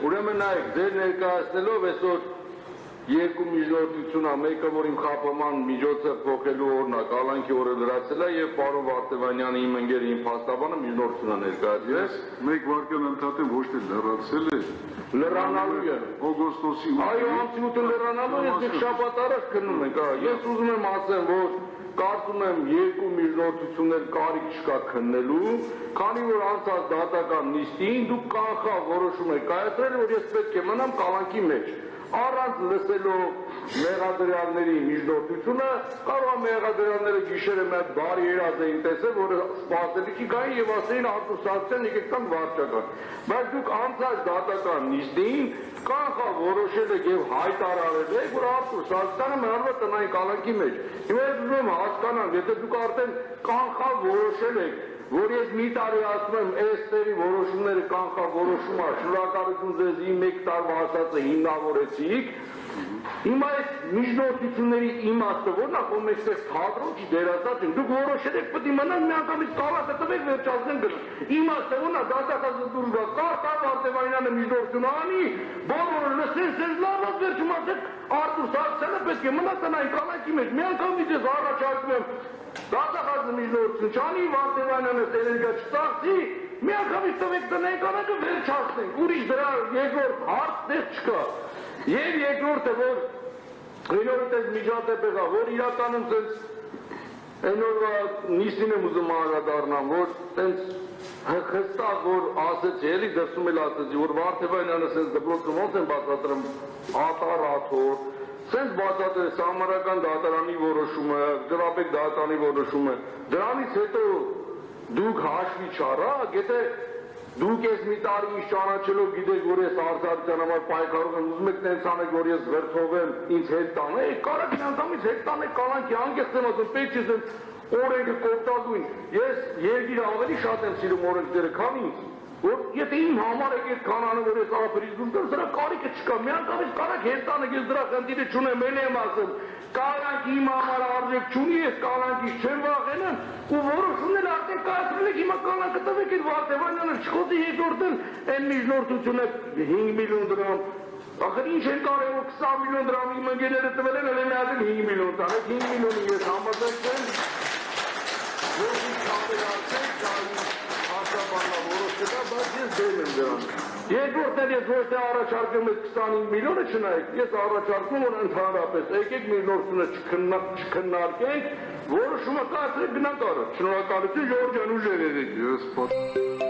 Ուրեմն նայեք, ձեր ներկայացնելով այսօր երկու միջնորդություն է, մեկը որ իմ խափման միջոցը փոխելու օրն է, կալանքի օրը լրացել է եւ պարոն Վարդևանյանը իմ ընկերը իմ փաստաբանը միջնորդություն է ներկայացրել։ Մեկ վարկան ընդհատեմ ոչ թե լրացել է, լրանալու է։ օգոստոսի 8-ին։ Այո, ամսինուտը լրանալու է, մենք շաբաթ առաջ քննում ենք, ես ուզում եմ ասեմ, որ կարծում եմ երկու միջնորդություններ կարիք չկա քննելու, քանի որ անցած դատական նիստին դուք կանխավ որոշում եք կայացրել, որ ես պետք է մնամ կալանքի մեջ։ Առանց լսելով մեղադրյալների միջնորդությունը, կարող է մեղադրյալները գիշերը մի հատ բարի երազ էին տեսել, որը սպասելիքի գային եւ ասեին Արտուր Սարգսյան եկեք տան վարչական։ Բայց դուք անցած դատական նիստին կանխավ որոշել եք եւ հայտարարել եք, որ Արտուր Սարգսյանը մնալու է տնային կալանքի մեջ։ Հիմա ես ուզում եմ հասկանամ, եթե դուք արդեն կանխավ որոշել եք, որ ես մի տարի ասում եմ էստերի որոշումները կանխավ որոշում է, շնորհակալություն ձեզ իմ մեկ տարվա ասածը հիմնավորեցիք, հիմա այս միջնորդությունների իմաստը որն է, որ մենք ստեղ թատրոն չի դերասան չենք, դուք որոշել եք պետք է մնան միանգամից կարասը տվեք վերջացնեն գնան, իմաստը որն է դատախազը դուրս գա, Կարթան Վարդևանյանը միջնորդություն անի, բոլորը լսեն, սենց լաված վերջում ասեք Արտուր Սարգսյանը պետք է մնա տնային կալանքի մեջ, միանգամից ես առաջարկում եմ դատախազը միջնորդություն չանի, Վարդևանյանը էներգիա չստեղծի, միանգամից տվեք տնային կալանքը վերջացնենք, ուրիշ դրա երկրորդ հարց տեղ չկա։ Եվ երկրորդը, որ այնօրը տես միջադեպ եղավ, որ իրականում սենց այնօրվա նիստին եմ ուզում անդրադառնամ, որ սենց հստակ որ ասեցի, էլի դրսում էլ ասեցի, որ Վարդևանյանը սենց դպրոցը ոնց են բացատրում ատար աթոր, սենց բացատրել սահմանական դատարանի որոշումը, Ջրաբեկ դատարանի որոշումը, դրանից հետո դուք հաշվի չառաք, եթե դուք ես մի տարի ինձ ճանաչելով գիտեք, որ ես արձարության համար պայքարում եմ, ուզում եք տենց անեք, որ ես վրդովեմ, ինձ հետ տանեք, կարաք միանգամից հետ տանեք կալանքի, անգեստ եմ ասում, պետք չես օրենքը կոպտագույն, ես երկիրը ավելի շատ եմ սիրում օրենքները, քան ինձ, որ եթե իմ համար եք այդ կանանը, որ ես ափերից դուրս գամ, դրա կարիքը չկա, միանգամից կարաք հետ տանեք, ես դրա խնդիրը չունեմ, էլ եմ ասում, կալանքի իմ համար արժեք չունի, ես կալանքից չեմ վախենում, ու որոշումներ արդեն կայացրել եք, հիմա կալանքը տվեք այդ Վարդևանյանը չխոսի երկրորդն այն միջնորդությունը 5 միլիոն դրամ, ախր ինչ են կարևոր 20 միլիոն դրամ իմ ընկերները տվել են, էլ եմ 5 միլիոն տանեք, 5 միլիոնի ես համաձայնեմ, որ ինձ համերացեք, հարցաբաննա որոշ կտա, բայց ես դեմ եմ դրան։ Երկրորդն ես ոչ թե առաջարկում եք 25 միլիոնը չնայեք, ես առաջարկում որ ընդհանրապես եկեք միջնորդությունը չքննարկենք, որոշումը կայացրեք գնանք առաջ։ Շնորհակալություն Ժորժ ջան, ուժեղ եղեք։